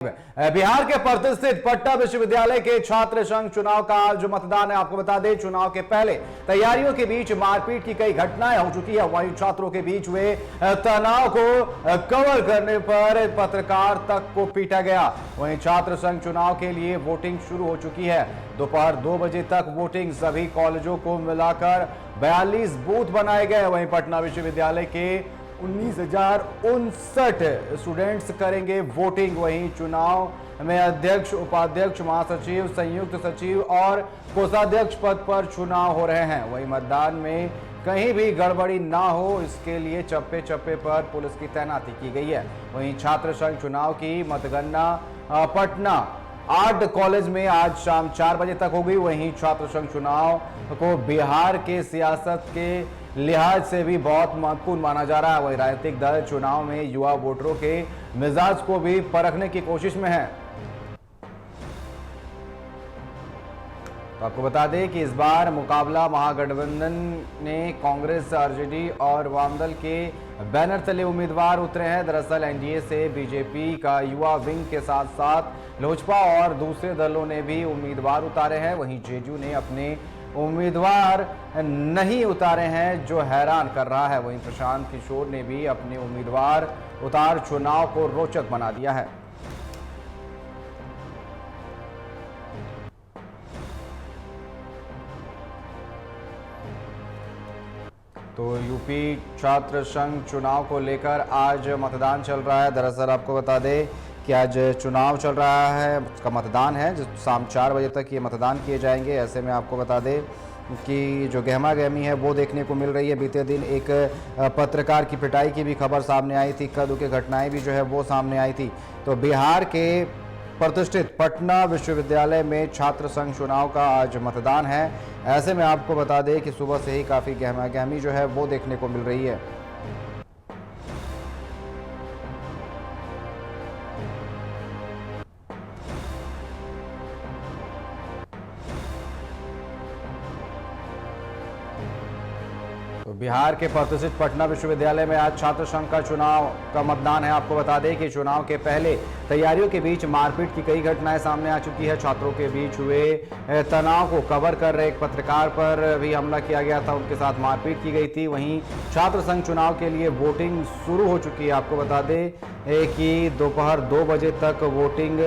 बिहार के प्रतिष्ठित पटना विश्वविद्यालय के छात्र संघ चुनाव का जो मतदान है, आपको बता दें चुनाव के पहले तैयारियों के बीच मारपीट की कई घटनाएं हो चुकी है। वहीं छात्रों के बीच हुए तनाव को कवर करने पर पत्रकार तक को पीटा गया। वहीं छात्र संघ चुनाव के लिए वोटिंग शुरू हो चुकी है। दोपहर 2 बजे तक वोटिंग सभी कॉलेजों को मिलाकर 42 बूथ बनाए गए। वहीं पटना विश्वविद्यालय के 19,059 स्टूडेंट्स करेंगे वोटिंग। वहीं चुनाव में अध्यक्ष, उपाध्यक्ष, महासचिव, संयुक्त सचिव और कोषाध्यक्ष पद पर चुनाव हो रहे हैं। वहीं मतदान में कहीं भी गड़बड़ी ना हो, इसके लिए चप्पे चप्पे पर पुलिस की तैनाती की गई है। वहीं छात्र संघ चुनाव की मतगणना पटना 8 कॉलेज में आज शाम 4 बजे तक हो गई। वहीं छात्र संघ चुनाव को बिहार के सियासत के लिहाज से भी बहुत महत्वपूर्ण माना जा रहा है। वही राजनीतिक दल चुनाव में युवा वोटरों के मिजाज को भी परखने की कोशिश में है। तो आपको बता दें कि इस बार मुकाबला महागठबंधन ने कांग्रेस, आरजेडी और वामदल के बैनर तले उम्मीदवार उतरे हैं। दरअसल एनडीए से बीजेपी का युवा विंग के साथ साथ लोजपा और दूसरे दलों ने भी उम्मीदवार उतारे हैं। वहीं जेडीयू ने अपने उम्मीदवार नहीं उतारे हैं, जो हैरान कर रहा है। वहीं प्रशांत किशोर ने भी अपने उम्मीदवार उतार चुनाव को रोचक बना दिया है। तो यूपी छात्र संघ चुनाव को लेकर आज मतदान चल रहा है। दरअसल आपको बता दें कि आज चुनाव चल रहा है, उसका मतदान है, जो शाम 4 बजे तक ये मतदान किए जाएंगे। ऐसे में आपको बता दें कि जो गहमा गहमी है वो देखने को मिल रही है। बीते दिन एक पत्रकार की पिटाई की भी खबर सामने आई थी, इक्का दुक्का घटनाएं भी जो है वो सामने आई थी। तो बिहार के प्रतिष्ठित पटना विश्वविद्यालय में छात्र संघ चुनाव का आज मतदान है। ऐसे में आपको बता दें कि सुबह से ही काफ़ी गहमा गहमी जो है वो देखने को मिल रही है। तो बिहार के प्रतिष्ठित पटना विश्वविद्यालय में आज छात्र संघ का चुनाव का मतदान है। आपको बता दें कि चुनाव के पहले तैयारियों के बीच मारपीट की कई घटनाएं सामने आ चुकी है। छात्रों के बीच हुए तनाव को कवर कर रहे एक पत्रकार पर भी हमला किया गया था, उनके साथ मारपीट की गई थी। वहीं छात्र संघ चुनाव के लिए वोटिंग शुरू हो चुकी है। आपको बता दें कि दोपहर 2 बजे तक वोटिंग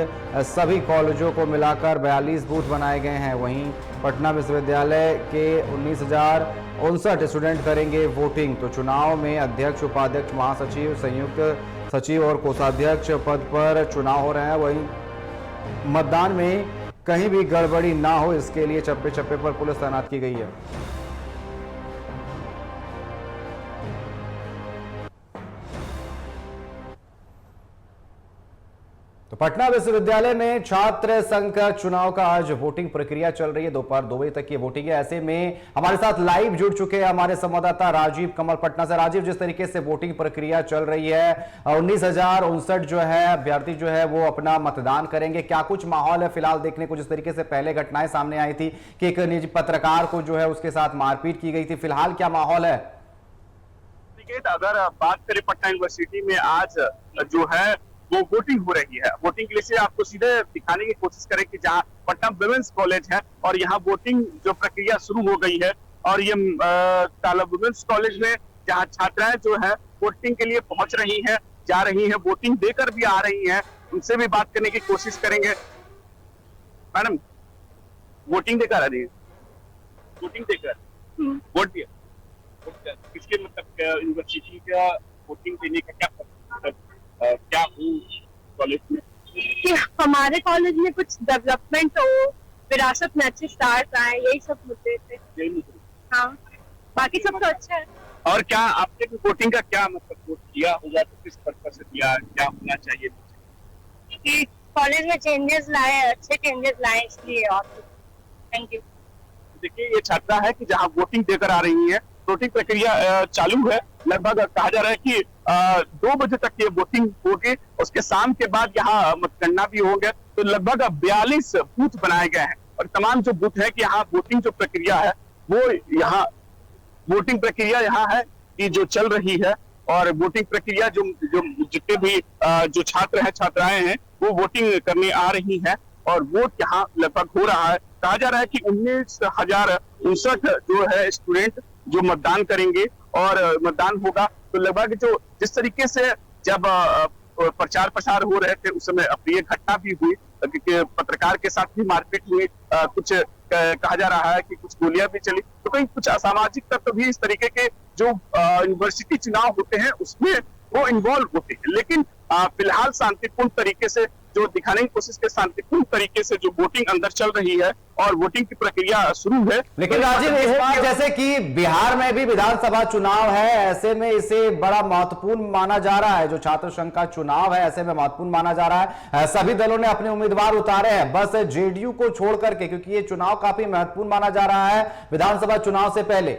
सभी कॉलेजों को मिलाकर 42 बूथ बनाए गए हैं। वहीं पटना विश्वविद्यालय के 19,059 स्टूडेंट करेंगे वोटिंग। तो चुनाव में अध्यक्ष, उपाध्यक्ष, महासचिव, संयुक्त सचिव और कोषाध्यक्ष पद पर चुनाव हो रहे हैं। वहीं मतदान में कहीं भी गड़बड़ी ना हो, इसके लिए चप्पे चप्पे पर पुलिस तैनात की गई है। तो पटना विश्वविद्यालय में छात्र संघ का चुनाव का आज वोटिंग प्रक्रिया चल रही है। दोपहर 2 बजे तक की वोटिंग है। ऐसे में हमारे साथ लाइव जुड़ चुके हैं हमारे संवाददाता राजीव कमल पटना से। राजीव, जिस तरीके से वोटिंग प्रक्रिया चल रही है, 19,059 जो है अभ्यर्थी जो है वो अपना मतदान करेंगे, क्या कुछ माहौल है फिलहाल देखने को? जिस तरीके से पहले घटनाएं सामने आई थी कि एक निजी पत्रकार को जो है उसके साथ मारपीट की गई थी, फिलहाल क्या माहौल है? अगर बात करें पटना यूनिवर्सिटी में आज जो है वो वोटिंग हो रही है। वोटिंग के लिए से आपको सीधे दिखाने की कोशिश करें कि जहां पटना वुमेन्स कॉलेज है और यहाँ वोटिंग जो प्रक्रिया शुरू हो गई है। और ये वुमेन्स कॉलेज में जहां छात्राएं जो है वोटिंग के लिए पहुंच रही हैं, जा रही हैं, वोटिंग देकर भी आ रही हैं, उनसे भी बात करने की कोशिश करेंगे। मैडम, वोटिंग देकर आ रही है? वोटिंग देकर वोट दिया किसके, मतलब यूनिवर्सिटी का वोटिंग देने का क्या क्या कॉलेज में कि हमारे कॉलेज में कुछ डेवलपमेंट हो, विरासत में अच्छे स्टार्स आए, यही सब मुद्दे थे। हाँ, बाकी सब तो अच्छा है। और क्या आपने वोटिंग का क्या मतलब वोट किया होगा, तो किस पर्पस से दिया, क्या होना चाहिए कि कॉलेज में चेंजेस लाए, अच्छे चेंजेस लाए, इसलिए। और थैंक यू। देखिए, ये छात्रा है कि जहाँ वोटिंग देकर आ रही है, वोटिंग प्रक्रिया चालू है। लगभग कहा जा रहा है कि 2 बजे तक ये वोटिंग होगी। उसके शाम के बाद यहाँ मतगणना भी होंगे। तो लगभग 42 बूथ बनाए गए हैं और तमाम जो बूथ है कि यहाँ वोटिंग जो प्रक्रिया है वो यहाँ वोटिंग प्रक्रिया यहाँ है कि जो चल रही है और वोटिंग प्रक्रिया जो जो जितने भी जो छात्र हैं छात्राएं हैं वो वोटिंग करने आ रही हैं और वोट यहाँ लगभग हो रहा है। कहा जा रहा है कि 19,059 जो है स्टूडेंट जो मतदान करेंगे और मतदान होगा तो लगभग जो जिस तरीके से जब प्रचार प्रसार हो रहे थे उस समय अप्रिय घटना भी हुई क्योंकि पत्रकार के साथ भी मारपीट हुई, कुछ कहा जा रहा है कि कुछ गोलियां भी चली, तो कहीं कुछ असामाजिक तत्व भी इस तरीके के जो यूनिवर्सिटी चुनाव होते हैं उसमें वो इन्वॉल्व होते हैं। लेकिन फिलहाल शांतिपूर्ण तरीके से जो दिखाने की कोशिश के शांतिपूर्ण तरीके से जो वोटिंग अंदर चल रही है और वोटिंग की प्रक्रिया शुरू है। लेकिन राजीव, इस बार जैसे कि बिहार में भी विधानसभा चुनाव है, ऐसे में इसे बड़ा महत्वपूर्ण माना जा रहा है। जो छात्र संघ का चुनाव है ऐसे में महत्वपूर्ण माना जा रहा है। सभी दलों ने अपने उम्मीदवार उतारे हैं, बस जेडीयू को छोड़ करके, क्योंकि ये चुनाव काफी महत्वपूर्ण माना जा रहा है विधानसभा चुनाव से पहले।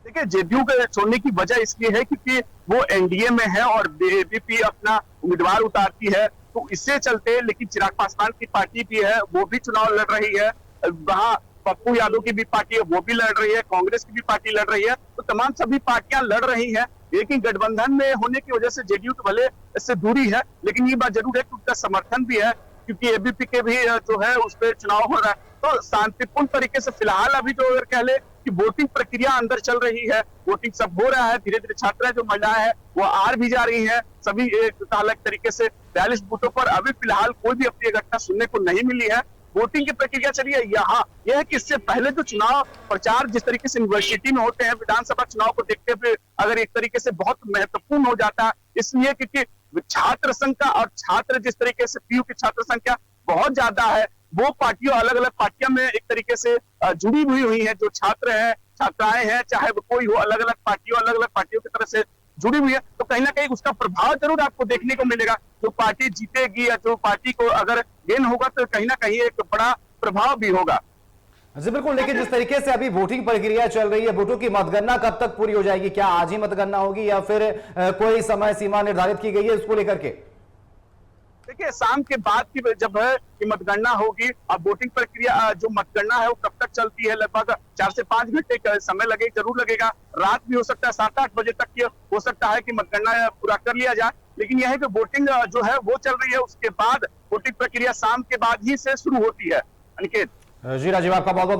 देखिए, जेडीयू के छोड़ने की वजह इसलिए है क्योंकि वो एनडीए में है और एबीपी अपना उम्मीदवार उतारती है, तो इससे चलते। लेकिन चिराग पासवान की पार्टी भी है, वो भी चुनाव लड़ रही है, वहां पप्पू यादव की भी पार्टी है, वो भी लड़ रही है, कांग्रेस की भी पार्टी लड़ रही है, तो तमाम सभी पार्टियां लड़ रही हैं। लेकिन गठबंधन में होने की वजह से जेडीयू के भले इससे दूरी है, लेकिन ये बात जरूर है कि उसका समर्थन भी है क्योंकि एबीपी के भी जो है उस पर चुनाव हो रहा है। तो शांतिपूर्ण तरीके से फिलहाल अभी जो अगर कह ले कि वोटिंग प्रक्रिया अंदर चल रही है, वोटिंग सब हो रहा है, धीरे धीरे छात्रा जो महिलाएं हैं वो आर भी जा रही हैं सभी एक अलग तरीके से। 42 बूथों पर अभी फिलहाल कोई भी अप्रिय घटना सुनने को नहीं मिली है। वोटिंग की प्रक्रिया चली है। यहाँ यह है कि इससे पहले जो चुनाव प्रचार जिस तरीके से यूनिवर्सिटी में होते हैं, विधानसभा चुनाव को देखते हुए अगर एक तरीके से बहुत महत्वपूर्ण हो जाता है, इसलिए क्योंकि छात्र संख्या और छात्र जिस तरीके से पीयू की छात्र संख्या बहुत ज्यादा है, वो पार्टियों अलग अलग पार्टियों में एक तरीके से जुड़ी हुई है। जो छात्र हैं छात्राएं हैं, चाहे वो कोई हो, अलग अलग पार्टियों की तरफ से जुड़ी हुई है, तो कहीं ना कहीं उसका प्रभाव जरूर आपको देखने को मिलेगा। जो पार्टी जीतेगी या जो पार्टी को अगर गेन होगा तो कहीं ना कहीं एक बड़ा प्रभाव भी होगा। जी बिल्कुल। लेकिन जिस तरीके से अभी वोटिंग प्रक्रिया चल रही है, वोटों की मतगणना कब तक पूरी हो जाएगी? क्या आज ही मतगणना होगी या फिर कोई समय सीमा निर्धारित की गई है इसको लेकर के? देखिए, शाम के बाद की जब है कि मतगणना होगी, अब वोटिंग प्रक्रिया जो मतगणना है वो कब तक चलती है, लगभग 4 से 5 घंटे का समय जरूर लगेगा। रात भी हो सकता है, 7-8 बजे तक हो सकता है कि मतगणना पूरा कर लिया जाए। लेकिन यह है कि वोटिंग जो है वो चल रही है, उसके बाद वोटिंग प्रक्रिया शाम के बाद ही से शुरू होती है। अनिकेत जी राजीव, आपका बहुत बहुत